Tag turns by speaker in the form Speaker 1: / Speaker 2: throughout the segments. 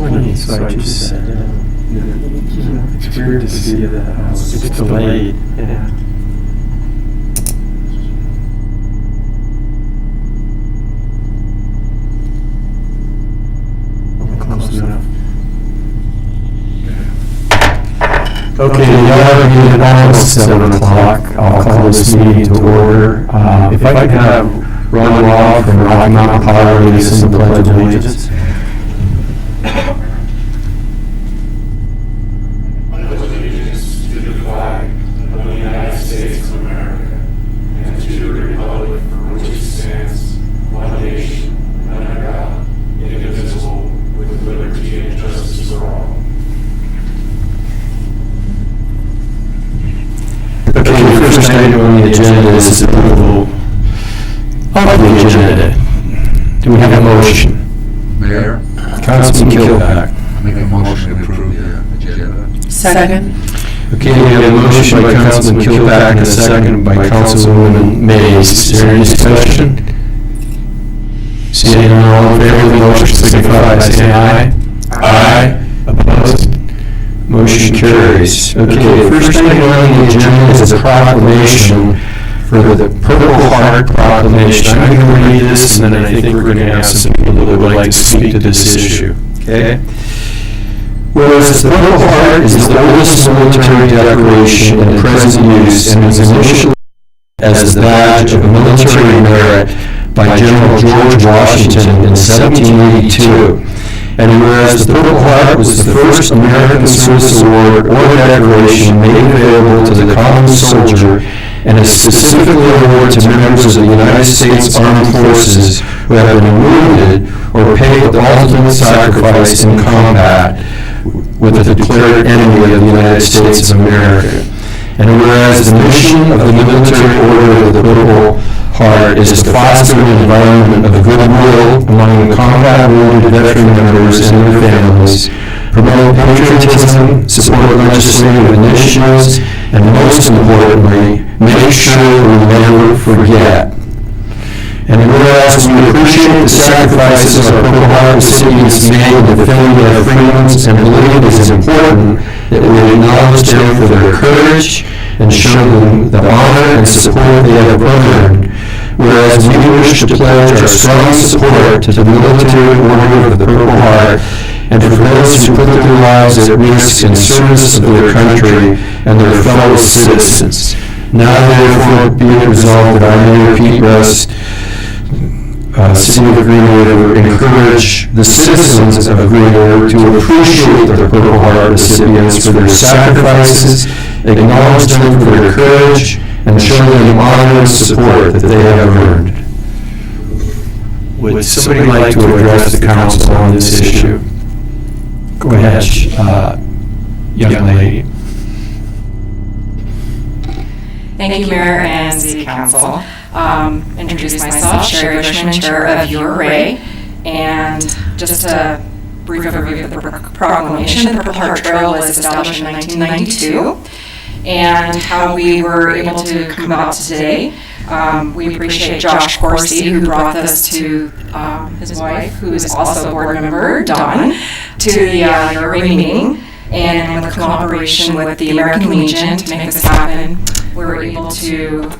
Speaker 1: 20, so I just said, it's weird to see that it's delayed. Yeah. Close enough. Okay, the other meeting is almost 7 o'clock. I'll call this meeting to order. If I could have Ron Law from Rocky Mountain Power lead us in the Pledge of Allegiance. Okay, the first item on the agenda is approval of the agenda. Do we have a motion?
Speaker 2: Mayor,
Speaker 1: Councilman Kilpack.
Speaker 2: make a motion to approve the agenda.
Speaker 3: Second.
Speaker 1: Okay, we have a motion by Councilman Kilpack and a second by Councilwoman Mays. Is there any discussion? Seeing none, all in favor of the motion signify by saying aye. Aye. Opposed? Motion carries. Okay, the first item on the agenda is a proclamation for the Purple Heart Proclamation. I'm going to read this, and then I think we're going to have some people that would like to speak to this issue. Okay? Whereas the Purple Heart is the oldest military decoration in present use and was initially as the badge of military merit by General George Washington in 1782. And whereas the Purple Heart was the first American Service Award or decoration made available to the common soldier and is specifically awarded to members of the United States Armed Forces who have been wounded or paid the ultimate sacrifice in combat with the declared enemy of the United States of America. And whereas the mission of the military order of the Purple Heart is to foster an environment of goodwill among the combat-wounded veteran members and their families, promote patriotism, support legislative initiatives, and most importantly, make sure we never forget. And whereas we appreciate the sacrifices our Purple Heart recipients made in defending their freedoms and believe it is important that we acknowledge them for their courage and show them the honor and support they have earned, whereas we wish to pledge our strong support to the military order of the Purple Heart and for those who put their lives at risk in service of their country and their fellow citizens. Now therefore be it resolved that I, Mayor Pete Rust, City of Green River, encourage the citizens of Green River to appreciate the Purple Heart recipients for their sacrifices, acknowledge them for their courage, and show them honor and support that they have earned. Would somebody like to address the council on this issue? Go ahead, young lady.
Speaker 3: Thank you, Mayor and City Council. Introduce myself, Sherry Bushman, Chair of URA, and just a brief overview of the proclamation. The Purple Heart Trail was established in 1992, and how we were able to come about today. We appreciate Josh Corsi, who brought this to his wife, who is also a board member, Dawn, to the URA meeting, and with collaboration with the American Legion to make this happen, we were able to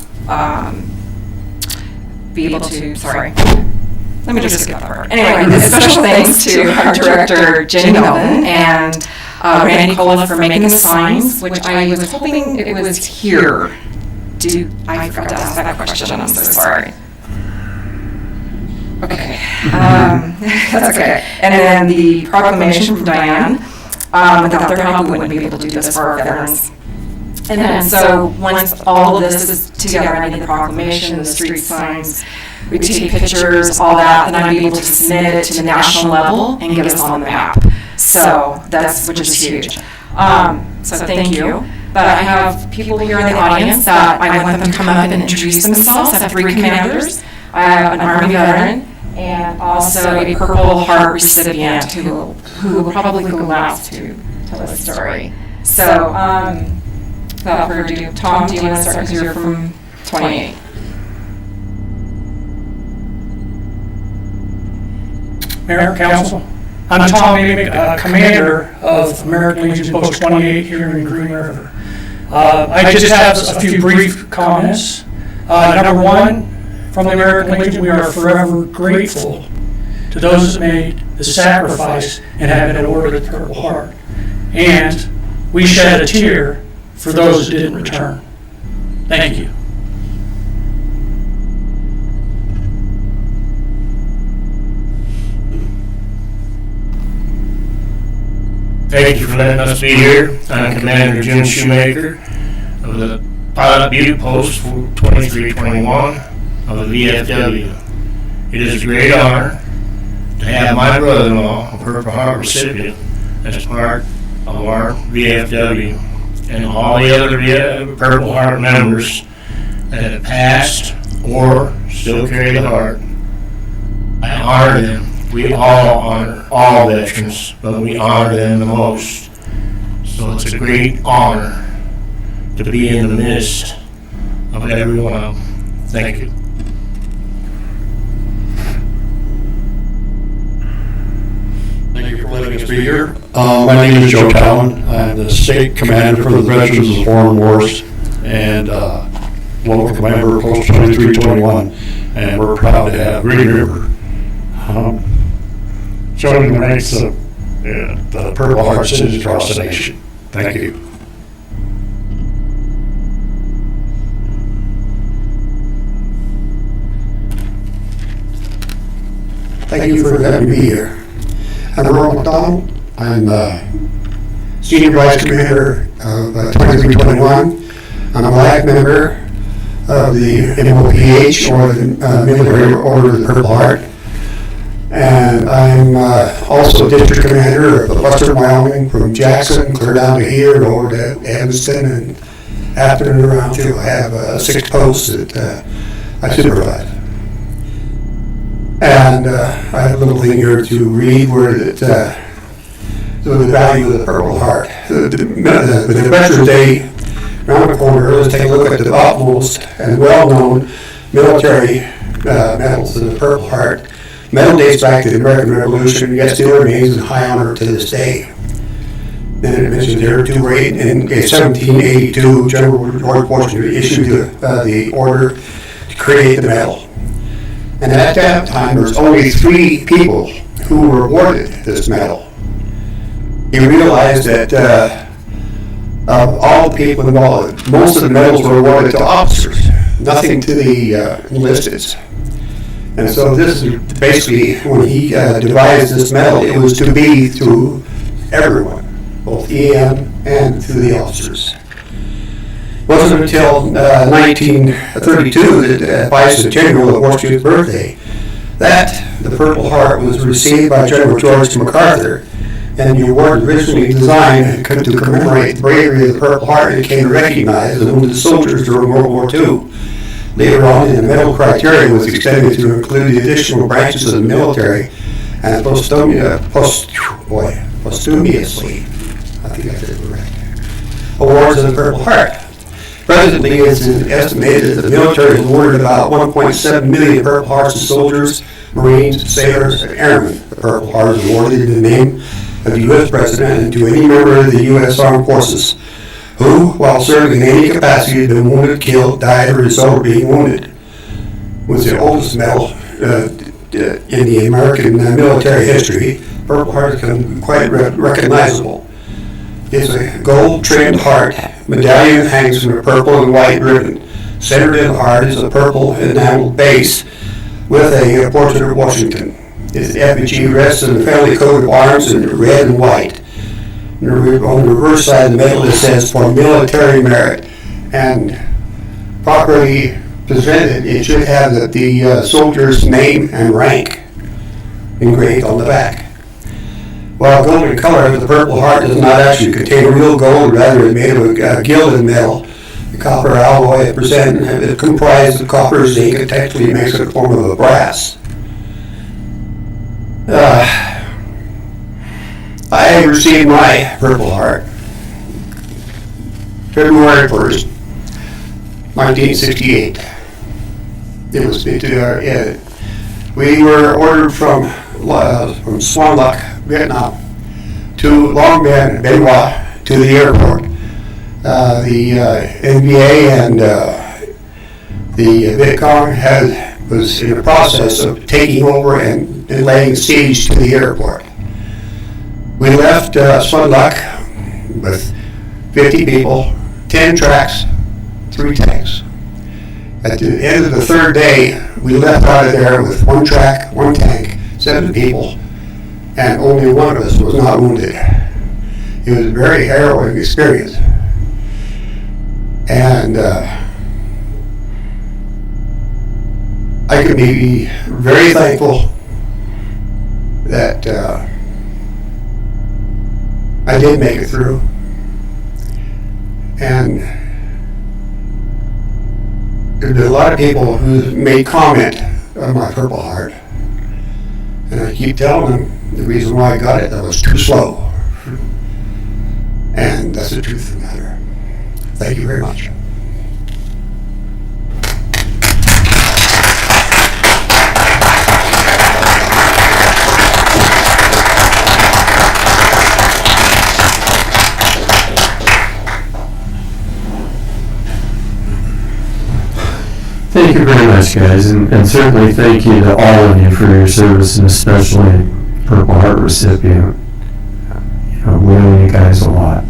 Speaker 3: let me just skip that part. Anyway, special thanks to our director, Jenny Melvin, and Randy Cola for making the signs, which I was hoping it was here. I forgot to ask that question, I'm so sorry. Okay, that's okay. And then the proclamation from Diane, without their help, we wouldn't be able to do this for our veterans. And then, so once all of this is together, I need the proclamation, the street signs, we take pictures, all that, then I'd be able to submit it to the national level and get us on the map. So which is huge. So thank you. But I have people here in the audience that I want them to come up and introduce themselves. I have 3 commanders. I have an Army veteran and also a Purple Heart recipient who will probably go last to tell the story. So, without further ado, Tom, do you want to start because you're from 28?
Speaker 4: Mayor, Council, I'm Tom Amick, commander of American Legion Post 28 here in Green River. I just have a few brief comments. Number one, from the American Legion, we are forever grateful to those that made the sacrifice and have been awarded the Purple Heart. And we shed a tear for those that didn't return. Thank you.
Speaker 5: Thank you for letting us be here. I'm Commander Jim Shoemaker of the Pilot Butte Post 2321 of the VFW. It is a great honor to have my brother-in-law, a Purple Heart recipient, as part of our VFW, and all the other Purple Heart members that have passed or still carry the heart. I honor them. We all honor all veterans, but we honor them the most. So it's a great honor to be in the midst of every one of them. Thank you.
Speaker 6: Thank you for letting us be here. My name is Joe Talon. I'm the state commander for the Veterans of Foreign Wars and local commander of Post 2321. And we're proud to have Green River joining the ranks of the Purple Heart cities across the nation. Thank you.
Speaker 7: Thank you for letting me be here. I'm Earl McDonald. I'm Senior Vice Commander of 2321. I'm a life member of the MOPH, or the Military Order of the Purple Heart. And I'm also District Commander of Western Wyoming, from Jackson clear down to here and over to Evanston and after and around too. I have 6 posts that I supervise. And I have a little thing here to read where the value of the Purple Heart. The Veterans Day around the corner, let's take a look at the utmost and well-known military medals of the Purple Heart. Medal dates back to the American Revolution, yet still remains in high honor to this day. Then it mentions here, in 1782, General George Washington issued the order to create the medal. And at that time, there was only 3 people who were awarded this medal. He realized that of all the people involved, most of the medals were awarded to officers, nothing to the enlisted. And so this is basically, when he devised this medal, it was to be to everyone, both EM and to the officers. It wasn't until 1932 that Bicentennial of Washington's birthday that the Purple Heart was received by General George MacArthur, and the award originally designed to commemorate the bravery of the Purple Heart and became recognized as wounded soldiers during World War II. Later on, the medal criteria was extended to include the additional branches of the military and posthumously, I think I did it correct, awards of the Purple Heart. Presently, it's estimated that the military has awarded about 1.7 million Purple Hearts to soldiers, Marines, sailors, and airmen. The Purple Heart is awarded in the name of the U.S. President and to any member of the U.S. Armed Forces who, while serving in any capacity, has been wounded, killed, died, or resulted in being wounded. Was the oldest medal in the American military history. Purple Heart has become quite recognizable. It's a gold-trimmed heart. Medallion hangs from a purple and white ribbon. Centered in the heart is a purple enameled base with a portrait of Washington. Its effigy rests in a family coat of arms in red and white. On the reverse side of the medal it says, "For military merit." And properly presented, it should have the soldier's name and rank engraved on the back. While gold in color, the Purple Heart does not actually contain real gold, rather it's made of a gilded metal. The copper alloy it comprises of copper, zinc, and technically makes it a form of a brass. I received my Purple Heart February 1st, 1968. It was We were ordered from Swan Lake, Vietnam, to Long Binh, Bien Hoa, to the airport. The NBA and the Viet Cong was in the process of taking over and laying siege to the airport. We left Swan Lake with 50 people, 10 tracks, 3 tanks. At the end of the third day, we left out of there with 1 track, 1 tank, 7 people, and only one of us was not wounded. It was a very harrowing experience. And I can be very thankful that I did make it through. And there's been a lot of people who made comment on my Purple Heart. And I keep telling them the reason why I got it, I was too slow. And that's the truth of the matter. Thank you very much.
Speaker 1: Thank you very much, guys, and certainly thank you to all of you for your service, and especially Purple Heart recipient. We owe you guys a lot.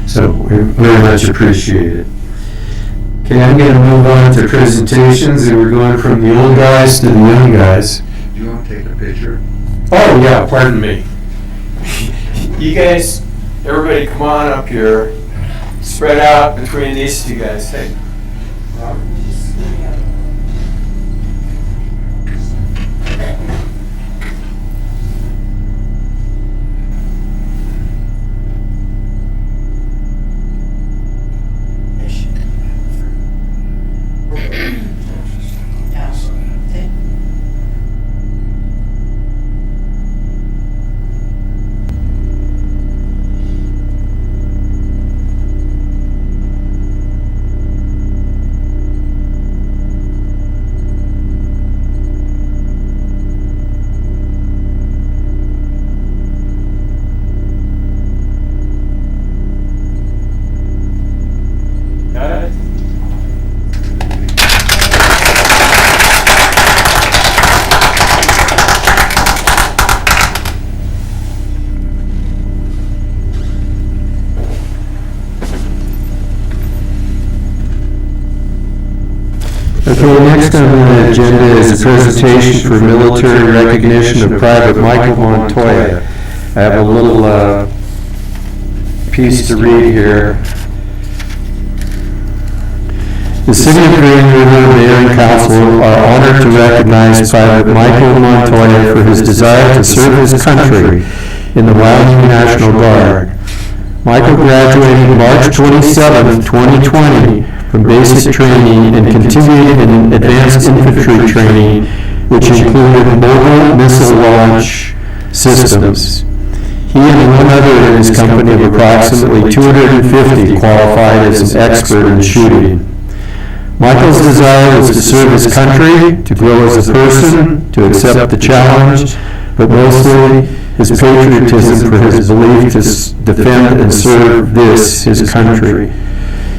Speaker 1: So we very much appreciate it. Okay, I'm going to move on to presentations, and we're going from the old guys to the young guys.
Speaker 2: Do you want to take a picture?
Speaker 1: Oh, yeah, pardon me. You guys, everybody come on up here. Spread out between these two guys. Hey. Okay, next on the agenda is a presentation for military recognition of Private Michael Montoya. I have a little piece to read here. The City of Green River Mayor and Council are honored to recognize Private Michael Montoya for his desire to serve his country in the Wyoming National Guard. Michael graduated March 27, 2020 from basic training and continued in advanced infantry training, which included mobile missile launch systems. He and one other in his company of approximately 250 qualified as an expert in shooting. Michael's desire was to serve his country, to grow as a person, to accept the challenge, but mostly his patriotism for his belief to defend and serve this, his country.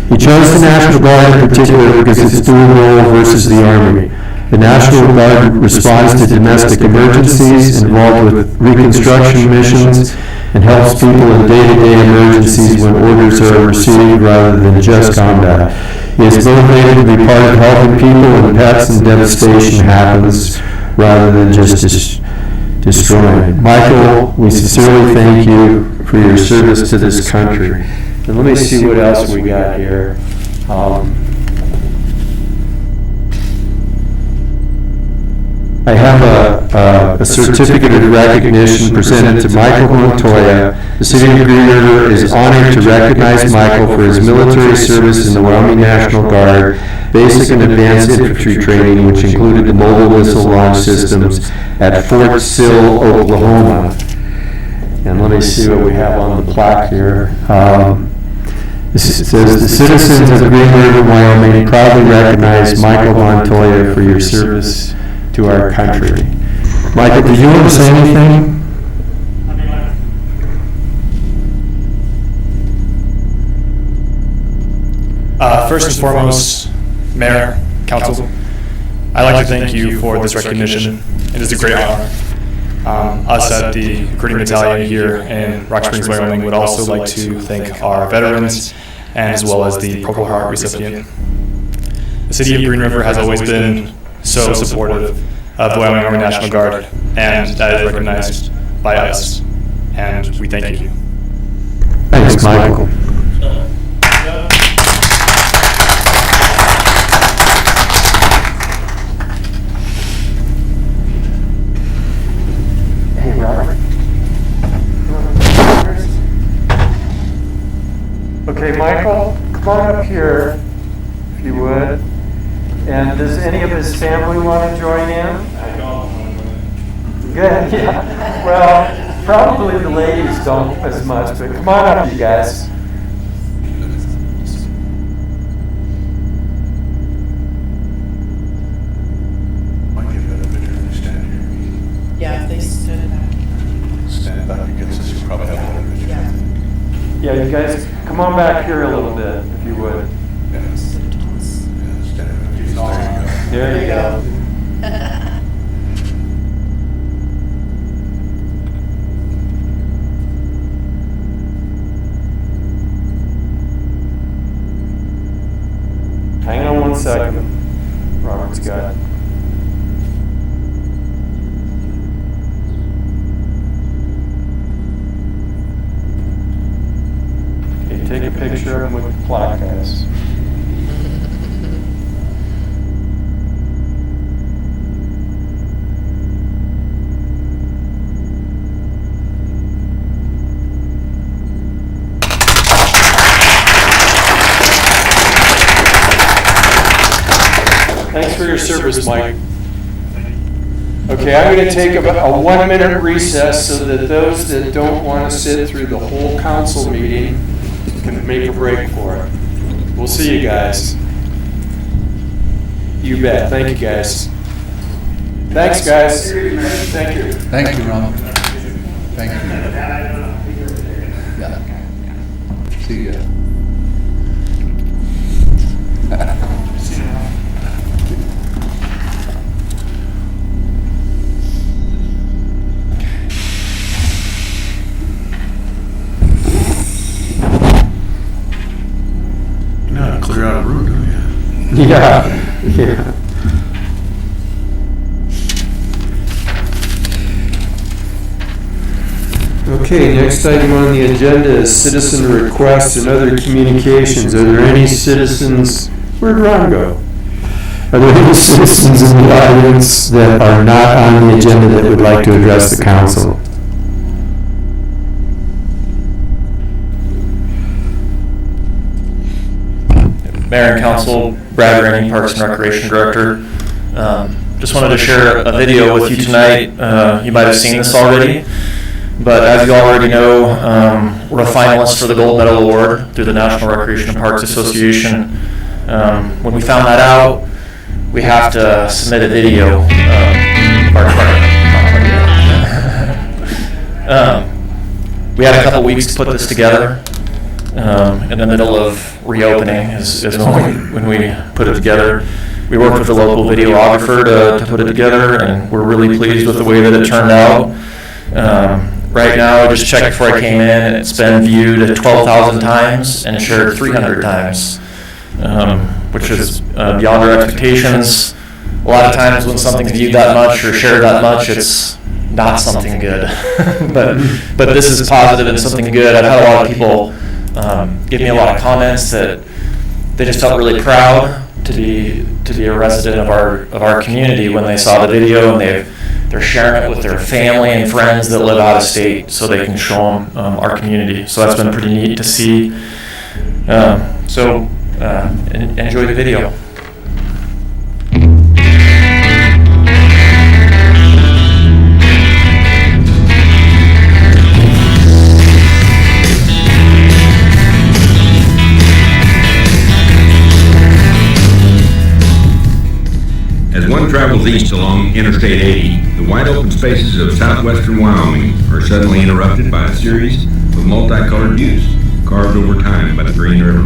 Speaker 1: He chose the National Guard in particular because it's dual role versus the Army. The National Guard responds to domestic emergencies, involved with reconstruction missions, and helps people in day-to-day emergencies when orders are received rather than just combat. He is motivated to be part of helping people when pets and devastation happens rather than just destroying. Michael, we sincerely thank you for your service to this country. And let me see what else we got here. I have a certificate of recognition presented to Michael Montoya. The City of Green River is honored to recognize Michael for his military service in the Wyoming National Guard, basic and advanced infantry training, which included the mobile missile launch systems at Fort Sill, Oklahoma. And let me see what we have on the plaque here. It says, the citizens of Green River, Wyoming proudly recognize Michael Montoya for your service to our country. Michael, did you want to say anything?
Speaker 8: First and foremost, Mayor, Council, I'd like to thank you for this recognition. It is a great honor. Us at the Recruiting Battalion here in Rock Springs, Wyoming would also like to thank our veterans and as well as the Purple Heart recipient. The City of Green River has always been so supportive of the Wyoming Army National Guard, and that is recognized by us, and we thank you.
Speaker 1: Thanks, Michael.
Speaker 9: Okay, Michael, come on up here, if you would. And does any of his family want to join in? I don't. Good, yeah. Well, probably the ladies don't as much, but come on up, you guys.
Speaker 2: Might get a better picture if they stand here.
Speaker 10: Yeah, if they stood back.
Speaker 2: Stand back against us, you probably have a better picture.
Speaker 10: Yeah.
Speaker 9: Yeah, you guys, come on back here a little bit, if you would.
Speaker 2: Yeah, stand up.
Speaker 9: There you go. Hang on one second. Robert's got it. Okay, take a picture of him with the plaque, guys. Thanks for your service, Mike. Okay, I'm going to take a 1-minute recess so that those that don't want to sit through the whole council meeting can make a break for it. We'll see you guys. You bet. Thank you, guys. Thanks, guys. Thank you.
Speaker 2: Thank you, Ron. Thank you. Yeah. See ya. Now clear out a room, don't you?
Speaker 1: Yeah. Okay, next item on the agenda is citizen requests and other communications. Are there any citizens, where'd Ron go? Are there any citizens in the audience that are not on the agenda that would like to address the council?
Speaker 8: Mayor and Council, Brad Rennie, Parks and Recreation Director. Just wanted to share a video with you tonight. You might have seen this already, but as you already know, we're a finalist for the Gold Medal Award through the National Recreation and Parks Association. When we found that out, we have to submit a video. We had a couple weeks to put this together. In the middle of reopening is when we put it together. We worked with a local videographer to put it together, and we're really pleased with the way that it turned out. Right now, I just checked before I came in, and it's been viewed 12,000 times and shared 300 times, which is beyond our expectations. A lot of times when something's viewed that much or shared that much, it's not something good. but this is positive and something good. I've had a lot of people give me a lot of comments that they just felt really proud to be a resident of our community when they saw the video, and they're sharing it with their family and friends that live out of state so they can show them our community. So that's been pretty neat to see. Enjoy the video.
Speaker 11: As one travels
Speaker 10: east along Interstate 80, the wide open spaces of southwestern Wyoming are suddenly interrupted by a series of multicolored views carved over time by the Green River.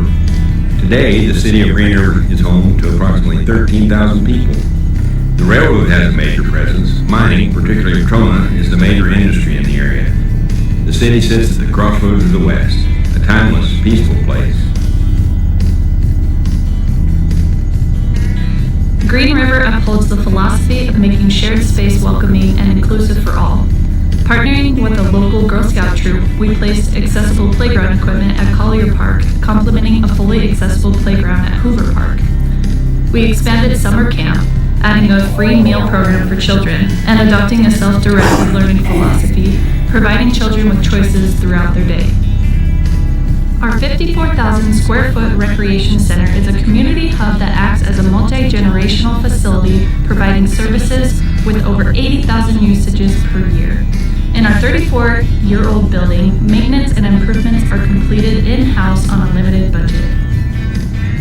Speaker 10: Today, the city of Green River is home to approximately 13,000 people. The railroad has a major presence. Mining, particularly Trona, is the major industry in the area. The city sits at the crossroads of the West, a timeless, peaceful place.
Speaker 11: Green River upholds the philosophy of making shared space welcoming and inclusive for all. Partnering with a local Girl Scout troop, we placed accessible playground equipment at Collier Park, complementing a fully accessible playground at Hoover Park. We expanded summer camp, adding a free meal program for children, and adopting a self-directed learning philosophy, providing children with choices throughout their day. Our 54,000 square foot recreation center is a community hub that acts as a multi-generational facility, providing services with over 80,000 usages per year. In our 34-year-old building, maintenance and improvements are completed in-house on a limited budget.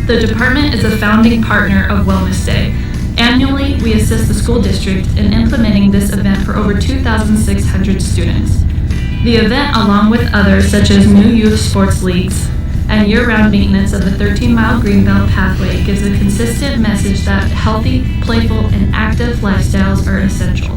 Speaker 11: The department is a founding partner of Wellness Day. Annually, we assist the school district in implementing this event for over 2,600 students. The event, along with others such as new youth sports leagues and year-round maintenance of the 13-mile Greenbelt pathway, gives a consistent message that healthy, playful, and active lifestyles are essential.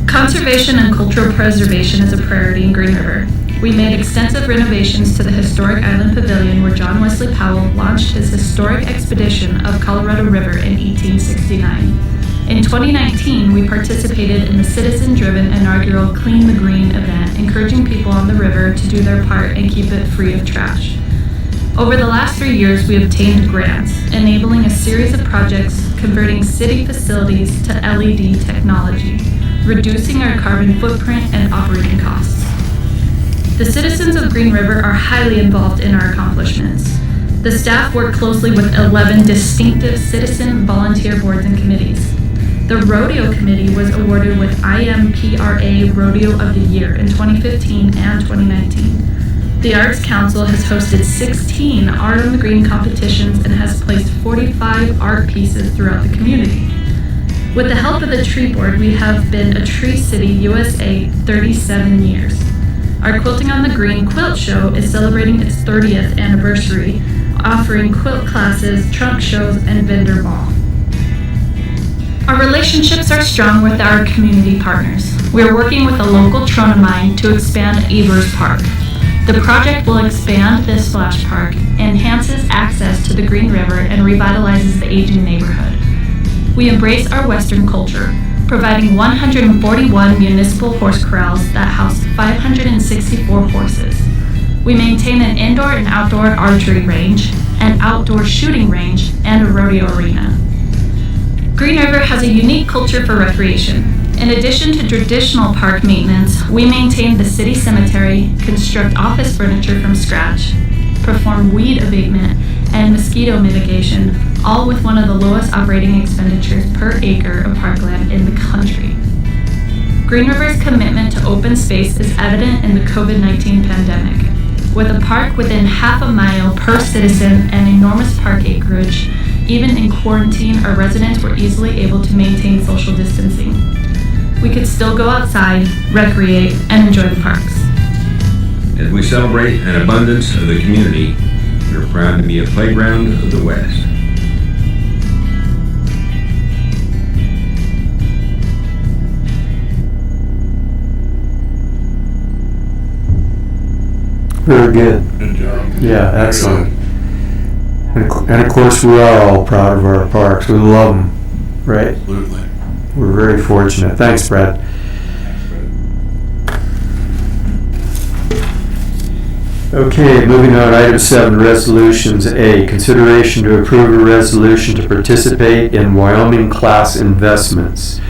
Speaker 11: Conservation and cultural preservation is a priority in Green River. We made extensive renovations to the historic Island Pavilion where John Wesley Powell launched his historic expedition of Colorado River in 1869. In 2019, we participated in the citizen-driven inaugural Clean the Green event, encouraging people on the river to do their part and keep it free of trash. Over the last 3 years, we obtained grants, enabling a series of projects converting city facilities to LED technology, reducing our carbon footprint and operating costs. The citizens of Green River are highly involved in our accomplishments. The staff work closely with 11 distinctive citizen volunteer boards and committees. The Rodeo Committee was awarded with IMPRA Rodeo of the Year in 2015 and 2019. The Arts Council has hosted 16 Art on the Green competitions and has placed 45 art pieces throughout the community. With the help of the Tree Board, we have been a Tree City USA 37 years. Our Quilting on the Green Quilt Show is celebrating its 30th anniversary, offering quilt classes, trunk shows, and vendor ball. Our relationships are strong with our community partners. We are working with a local Trona mine to expand Evers Park. The project will expand this splash park, enhances access to the Green River, and revitalizes the aging neighborhood. We embrace our Western culture, providing 141 municipal horse corrals that house 564 horses. We maintain an indoor and outdoor archery range, an outdoor shooting range, and a rodeo arena. Green River has a unique culture for recreation. In addition to traditional park maintenance, we maintain the city cemetery, construct office furniture from scratch, perform weed abatement and mosquito mitigation, all with one of the lowest operating expenditures per acre of parkland in the country. Green River's commitment to open space is evident in the COVID-19 pandemic. With a park within half a mile per citizen and enormous park acreage, even in quarantine, our residents were easily able to maintain social distancing. We could still go outside, recreate, and enjoy the parks.
Speaker 10: As we celebrate an abundance of the community, we are proud to be a playground of the West.
Speaker 1: Very good.
Speaker 2: Good job.
Speaker 1: Yeah, excellent. And of course, we are all proud of our parks. We love them, right?
Speaker 2: Absolutely.
Speaker 1: We're very fortunate. Thanks, Brad. Okay, moving on, item 7, resolutions. A, consideration to approve a resolution to participate in Wyoming class investments.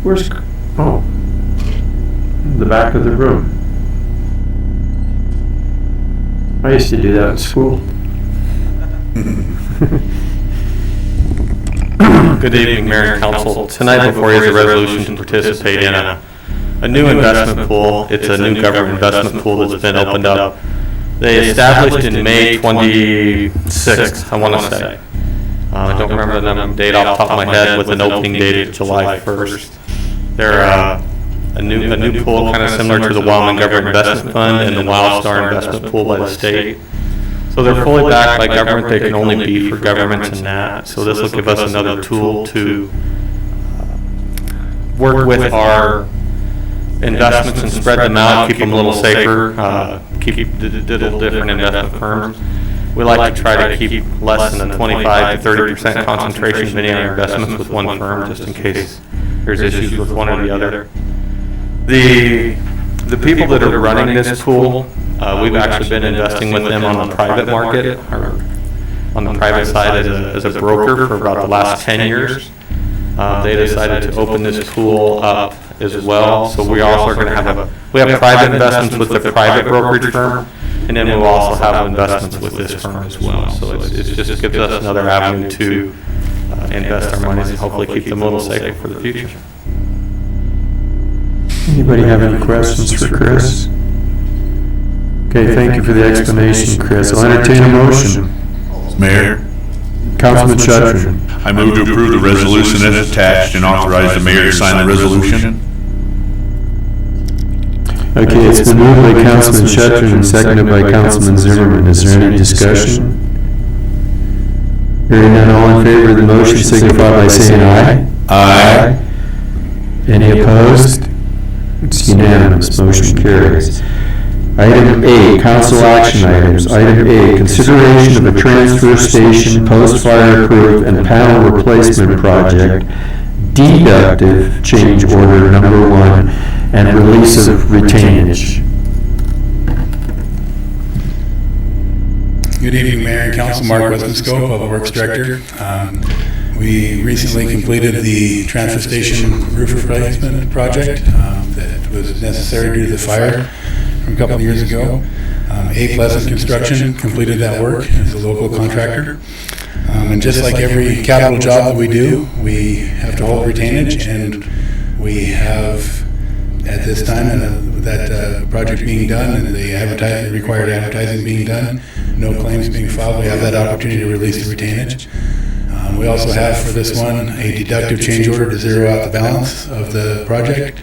Speaker 1: Where's, the back of the room. I used to do that in school.
Speaker 8: Good evening, Mayor and Council. Tonight before you is a resolution to participate in a new investment pool. It's a new government investment pool that's been opened up. They established in May 26th, I want to say. I don't remember the date off the top of my head, with an opening date of July 1st. They're a new pool kind of similar to the Wyoming Government Investment Fund and the WildStar Investment Pool by the state. So they're fully backed by government. They can only be for governments and that. So this will give us another tool to work with our investments and spread them out, keep them a little safer, keep little different investment firms. We like to try to keep less than a 25 to 30% concentration of any of our investments with one firm, just in case there's issues with one or the other. The people that are running this pool, we've actually been investing with them on the private market, or on the private side as a broker for about the last 10 years. They decided to open this pool up as well, so we also are going to we have private investments with the private brokerage firm, and then we'll also have investments with this firm as well. So it just gives us another avenue to invest our monies and hopefully keep them a little safer for the future.
Speaker 1: Anybody have any questions for Chris? Okay, thank you for the explanation, Chris. I'll entertain a motion.
Speaker 2: Mayor,
Speaker 1: Councilman Shuttren.
Speaker 2: I move to approve the resolution as attached and authorize the mayor to sign the resolution.
Speaker 1: Okay, it's been moved by Councilman Shuttren and seconded by Councilman Zimmerman. Is there any discussion? Hearing none, all in favor of the motion signify by saying aye.
Speaker 2: Aye.
Speaker 1: Any opposed? It's unanimous, motion carries. Item A, council action items. Item A, consideration of a transfer station post-fire proof and panel replacement project, deductive change order number 1, and release of retainage.
Speaker 12: Good evening, Mayor and Council. Mark Westenscope, Public Works Director. We recently completed the transfer station roof replacement project that was necessary due to the fire from a couple of years ago. A Pleasant Construction completed that work as a local contractor. And just like every capital job that we do, we have to hold retainage, and we have at this time, and that project being done and the required advertising being done, no claims being filed, we have that opportunity to release the retainage. We also have for this one a deductive change order to zero out the balance of the project.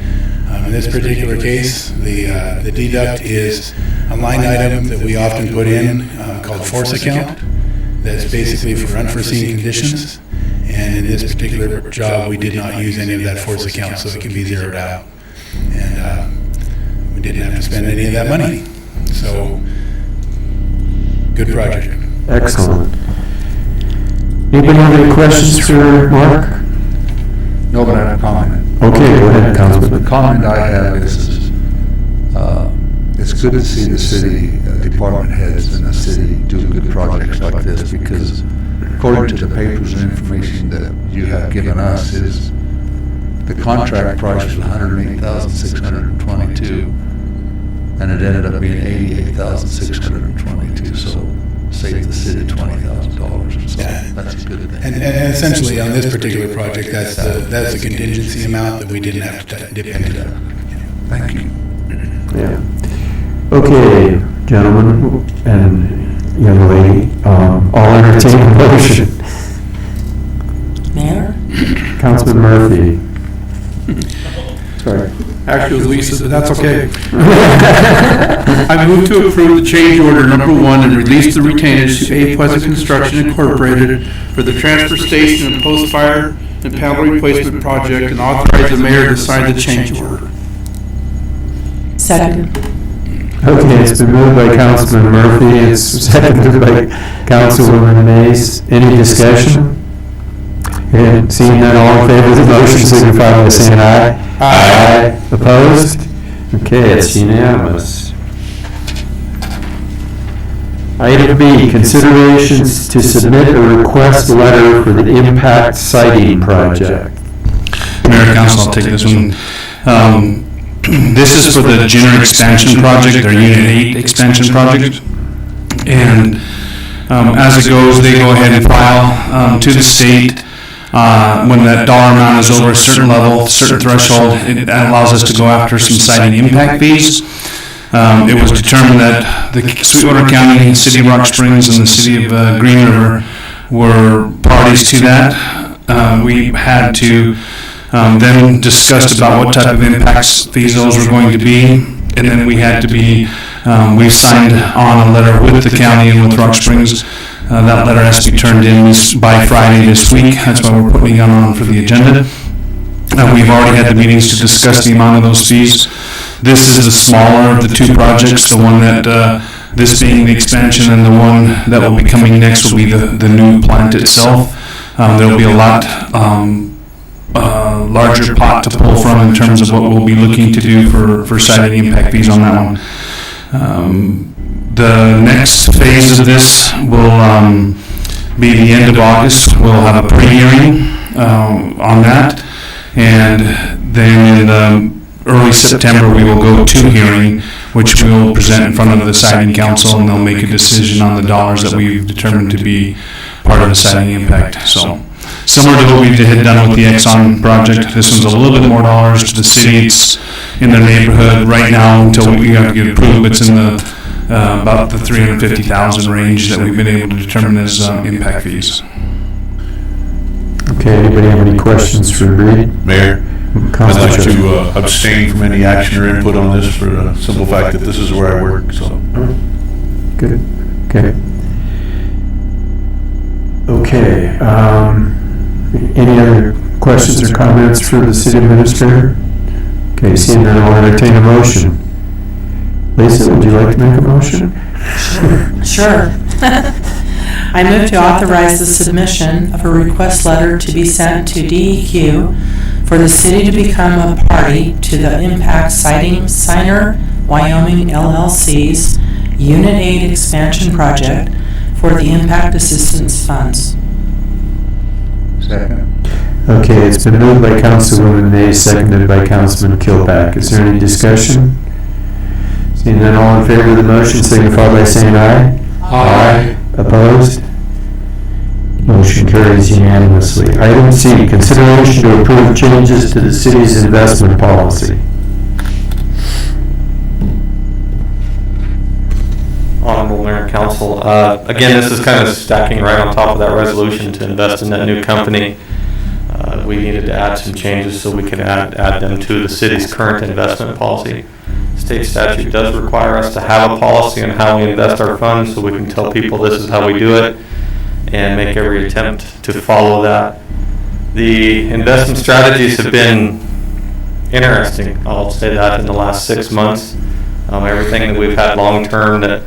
Speaker 12: In this particular case, the deduct is a line item that we often put in called force account. That's basically for unforeseen conditions. And in this particular job, we did not use any of that force account, so it can be zeroed out. And we didn't have to spend any of that money. So, good project.
Speaker 1: Excellent. Anybody have any questions for Mark?
Speaker 13: No, but I have a comment.
Speaker 1: Okay, go ahead, Councilman.
Speaker 13: The comment I have is, it's good to see the city department heads in the city do good projects like this, because according to the papers and information that you have given us, is the contract price was $108,622, and it ended up being $88,622. So save the city $20,000. So that's a good thing.
Speaker 12: And essentially on this particular project, that's a contingency amount that we didn't have to dip into.
Speaker 13: Thank you.
Speaker 1: Yeah. Okay, gentlemen and young lady, I'll entertain a motion.
Speaker 14: Mayor?
Speaker 1: Councilman Murphy. Sorry.
Speaker 15: Actually, it was Lisa, but that's okay. I move to approve the change order number 1 and release the retainage to A Pleasant Construction Incorporated for the transfer station and post-fire and panel replacement project, and authorize the mayor to sign the change order.
Speaker 14: Second.
Speaker 1: Okay, it's been moved by Councilman Murphy, it's seconded by Councilwoman Mays. Any discussion? And seeing none, all in favor of the motion signify by saying aye. Aye. Opposed? Okay, it's unanimous. Item B, considerations to submit a request letter for the impact siting project.
Speaker 16: Mayor, Council, I'll take this one. This is for the Jenner expansion project, their Unit 8 expansion project. And as it goes, they go ahead and file to the state. When that dollar amount is over a certain level, certain threshold, it allows us to go after some siting impact fees. It was determined that the Sweetwater County, City of Rock Springs, and the City of Green River were parties to that. We had to then discuss about what type of impacts fees those were going to be, and then we had to be, we've signed on a letter with the county and with Rock Springs. That letter has to be turned in by Friday this week. That's why we're putting it on for the agenda. We've already had the meetings to discuss the amount of those fees. This is the smaller of the two projects, the one that, this being the expansion, and the one that will be coming next will be the new plant itself. There'll be a lot larger pot to pull from in terms of what we'll be looking to do for citing impact fees on that one. The next phase of this will be the end of August. We'll have a pre-hearing on that, and then in early September we will go to hearing, which we will present in front of the siting council, and they'll make a decision on the dollars that we've determined to be part of the siting impact. So similar to what we had done with the Exxon project, this one's a little bit more dollars to the city. It's in the neighborhood right now until we have to get approved. It's in the about the $350,000 range that we've been able to determine as impact fees.
Speaker 1: Okay, anybody have any questions for Reed?
Speaker 2: Mayor, I'd like to abstain from any action or input on this for the simple fact that this is where I work, so.
Speaker 1: Good, okay. Okay, any other questions or comments for the city administrator? Okay, seeing none, I'll entertain a motion. Lisa, would you like to make a motion?
Speaker 14: Sure. I move to authorize the submission of a request letter to be sent to DEQ for the city to become a party to the Impact Siting Signer Wyoming LLC's Unit 8 expansion project for the Impact Assistance Funds.
Speaker 13: Second.
Speaker 1: Okay, it's been moved by Councilwoman Nay, seconded by Councilman Kilpack. Is there any discussion? Seeing none, all in favor of the motion signify by saying aye. Aye. Opposed? Motion carries unanimously. Item C, consideration to approve changes to the city's investment policy.
Speaker 8: Honorable Mayor and Council, again, this is kind of stacking right on top of that resolution to invest in that new company. We needed to add some changes so we could add them to the city's current investment policy. State statute does require us to have a policy on how we invest our funds, so we can tell people this is how we do it and make every attempt to follow that. The investment strategies have been interesting, I'll say that, in the last 6 months. Everything that we've had long-term that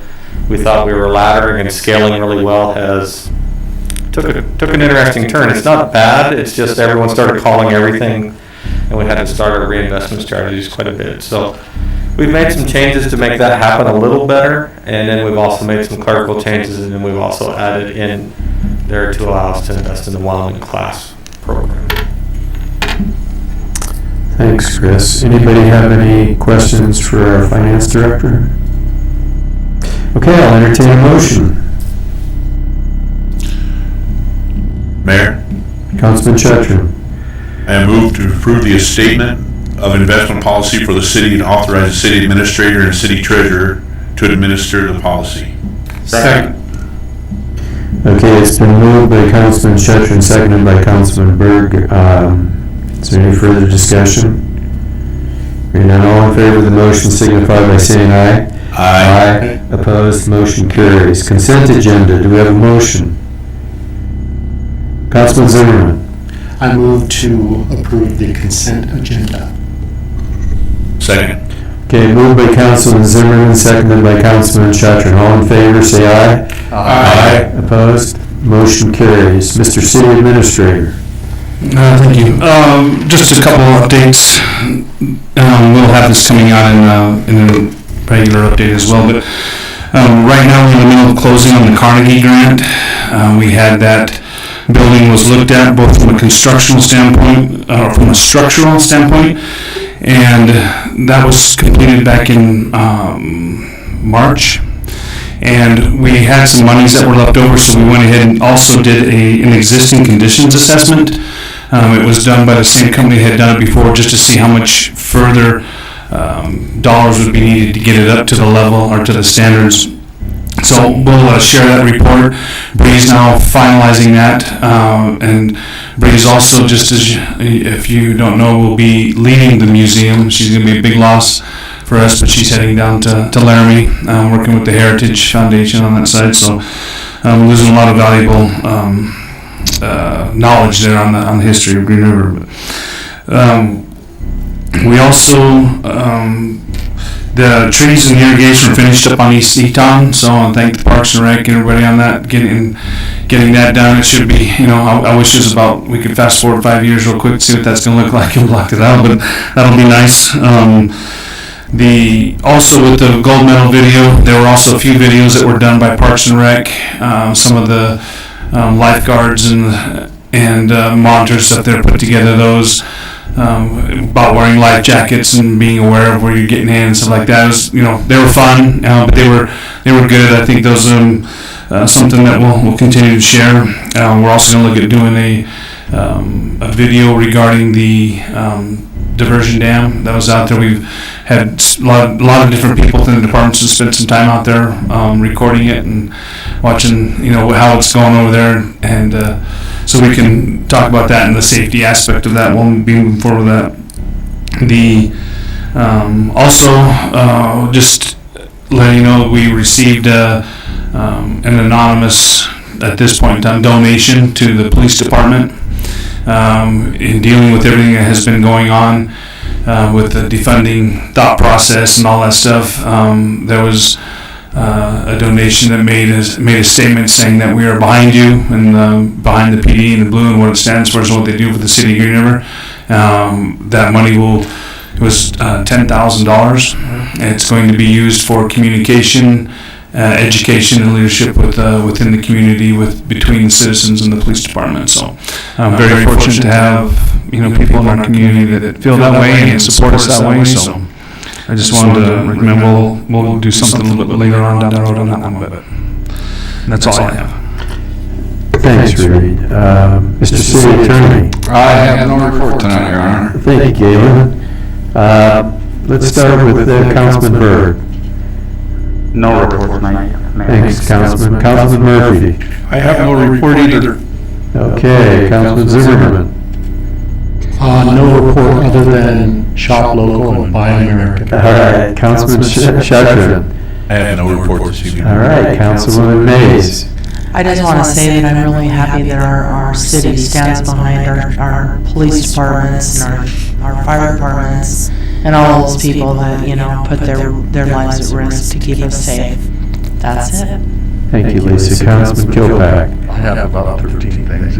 Speaker 8: we thought we were laddering and scaling really well has took an interesting turn. It's not bad, it's just everyone started calling everything, and we had to start our reinvestment strategies quite a bit. So we've made some changes to make that happen a little better, and then we've also made some clerical changes, and then we've also added in there to allow us to invest in the Wyoming class program.
Speaker 1: Thanks, Chris. Anybody have any questions for our finance director? Okay, I'll entertain a motion.
Speaker 2: Mayor,
Speaker 1: Councilman Chetron.
Speaker 2: I move to approve the statement of investment policy for the city and authorize the city administrator and city treasurer to administer the policy.
Speaker 1: Second. Okay, it's been moved by Councilman Chetron, seconded by Councilman Berg. Is there any further discussion? Hearing none, all in favor of the motion signify by saying aye. Aye. Opposed, motion carries. Consent agenda, do we have a motion? Councilman Zimmerman.
Speaker 7: I move to approve the consent agenda.
Speaker 2: Second.
Speaker 1: Okay, moved by Councilman Zimmerman, seconded by Councilman Chetron. All in favor, say aye. Aye. Opposed, motion carries. Mr. City Administrator.
Speaker 16: Thank you. Just a couple of updates. We'll have this coming out in a regular update as well, but right now we're in the middle of closing on the Carnegie grant. We had that building was looked at both from a constructional standpoint, from a structural standpoint, and that was completed back in March. And we had some monies that were left over, so we went ahead and also did an existing conditions assessment. It was done by the same company that had done it before, just to see how much further dollars would be needed to get it up to the level or to the standards So we'll share that report. Bree's now finalizing that, and Bree's also, just as if you don't know, will be leading the museum. She's going to be a big loss for us, but she's heading down to Laramie, working with the Heritage Foundation on that side. So we're losing a lot of valuable knowledge there on the history of Green River. We also the trees and the irrigation were finished up on East Eton, so I want to thank the Parks and Rec and everybody on that, getting that done. It should be, I wish it was we could fast forward 5 years real quick, see what that's going to look like and block it out, but that'll be nice. Also with the gold medal video, there were also a few videos that were done by Parks and Rec, some of the lifeguards and monitors up there put together those. About wearing life jackets and being aware of where you're getting in and stuff like that. It was, they were fun, but they were good. I think those are something that we'll continue to share. We're also going to look at doing a video regarding the diversion dam that was out there. We've had a lot of different people within the departments who spent some time out there recording it and watching, how it's going over there, and so we can talk about that and the safety aspect of that. We'll be moving forward with that. Also, just letting you know, we received an anonymous, at this point in time, donation to the police department in dealing with everything that has been going on with the defunding thought process and all that stuff. There was a donation that made a statement saying that we are behind you and behind the PD and the blue and what it stands for and what they do for the city of Green River. That money was $10,000. It's going to be used for communication, education, and leadership within the community between citizens and the police department. So I'm very fortunate to have people in our community that feel that way and support us that way. So I just wanted to recommend we'll do something a little bit later on down the road on that one, but that's all I have.
Speaker 1: Thanks, Reed. Mr. City Attorney.
Speaker 17: I have no report tonight, Your Honor.
Speaker 1: Thank you, Galen. Let's start with Councilman Byrd.
Speaker 18: No report tonight.
Speaker 1: Thanks, Councilman. Councilman Murphy.
Speaker 15: I have no report either.
Speaker 1: Okay, Councilman Zimmerman.
Speaker 6: No report other than shop local and buy American.
Speaker 1: All right, Councilman Shetron.
Speaker 2: I have no report this evening.
Speaker 1: All right, Councilwoman Mays.
Speaker 14: I just want to say that I'm really happy that our city stands behind our police departments and our fire departments and all those people that, put their lives at risk to keep us safe. That's it.
Speaker 1: Thank you, Lisa. Councilman Kilpack.
Speaker 13: I have about 13 things.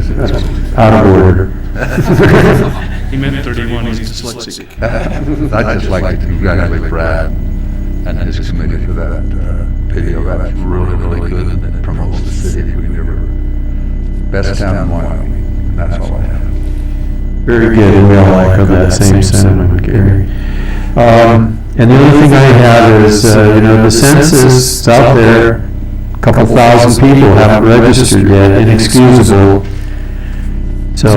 Speaker 1: Out of order.
Speaker 16: He meant 31, he's dyslexic.
Speaker 13: I'd just like to congratulate Brad and his committee for that video. That's really, really good, and it promotes the city of Green River. Best town in Wyoming, and that's all I have.
Speaker 1: Very good, and we all echo that same sentiment, Gary. And the other thing I have is, the census is out there. A couple thousand people haven't registered yet, inexcusable. So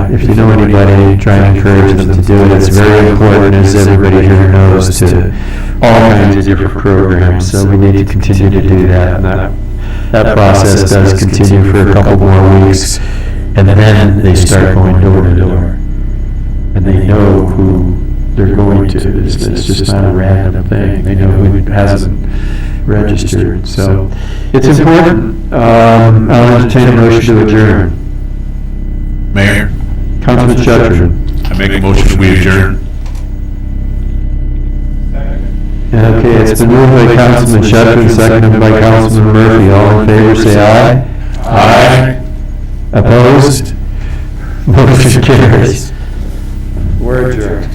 Speaker 1: if you know anybody, try and encourage them to do it. It's very important, as everybody here knows, to all kinds of different programs. So we need to continue to do that. And that process does continue for a couple more weeks. And then they start going door to door. And they know who they're going to. It's just not a random thing. They know who hasn't registered. So it's important. I'll entertain a motion to adjourn.
Speaker 2: Mayor.
Speaker 1: Councilman Shetron.
Speaker 2: I make a motion we adjourn.
Speaker 1: Okay, it's been moved by Councilman Shetron, seconded by Councilman Murphy. All in favor, say aye. Aye. Opposed? Motion carries. We're adjourned.